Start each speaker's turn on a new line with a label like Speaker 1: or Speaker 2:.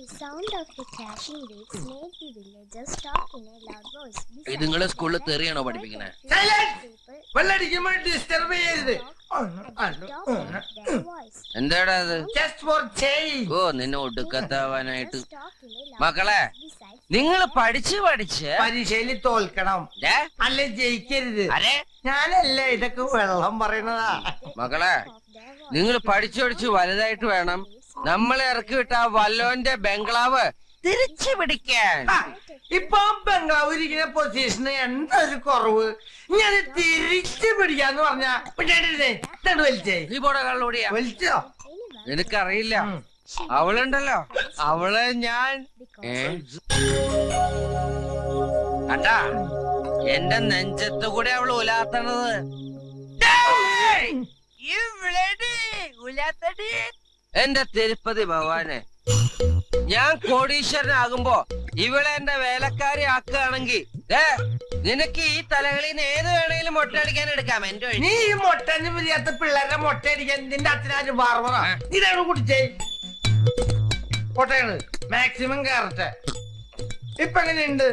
Speaker 1: The sound of the crashing waves made the villagers talk in a loud voice.
Speaker 2: ഇത് നിങ്ങളെ സ്കൂളിൽ തെറിയാണോ പഠിപ്പിക്കണേ?
Speaker 3: വെള്ളടിക്കുമ്പോൾ disturb ചെയ്യരുത്.
Speaker 2: എന്താടാ അത്?
Speaker 3: Just for change.
Speaker 2: ഓ നിന്നെ ഒടുക്കത്താവാനായിട്ട്. മക്കളെ നിങ്ങൾ പഠിച്ച്
Speaker 3: പരീക്ഷയിൽ തോൽക്കണം, അല്ലെ ജയിക്കരുത്. ഞാനല്ലേ ഇതൊക്കെ വെള്ളം പറയണതാ.
Speaker 2: മക്കളെ നിങ്ങൾ പഠിച്ചു വലുതായിട്ട് വേണം നമ്മളെ ഇറക്കി വിട്ട ആ വല്ലോന്റെ ബംഗ്ലാവ് തിരിച്ചു പിടിക്കാൻ.
Speaker 3: ഇപ്പൊ ബംഗ്ലാവ് ഇരിക്കുന്ന പൊസിഷന് എന്താ ഒരു കുറവ്? ഞാൻ തിരിച്ചു പിടിക്കാന്ന് പറഞ്ഞാ വലിച്ചേ.
Speaker 2: നീ പോടാ കള്ളോടിയാ.
Speaker 3: വലിച്ചോ?
Speaker 2: എനിക്കറിയില്ല. അവളുണ്ടല്ലോ, അവളെ ഞാൻ കണ്ടാ എന്റെ നെഞ്ചത്തു കൂടെ അവള് ഉലാത്തണത്. എന്റെ തിരുപ്പതി ഭഗവാനെ, ഞാൻ കോടീശ്വരനാകുമ്പോ ഇവളെ എന്റെ വേലക്കാരി ആക്കുകയാണെങ്കിൽ നിനക്ക് ഈ തലകളിൽ ഏത് വേണേലും മൊട്ടയടിക്കാൻ എടുക്കാം. എന്റെ
Speaker 3: നീ ഈ മൊട്ടന് പിരിയാത്ത പിള്ളേരുടെ മൊട്ടയടിക്കാൻ നിന്റെ അച്ഛനാര് ബാർബറാ? ഇതാണ് കുടിച്ചേ മൊട്ടയാണ് മാക്സിമം കയറട്ടെ. ഇപ്പൊ എങ്ങനെയുണ്ട്?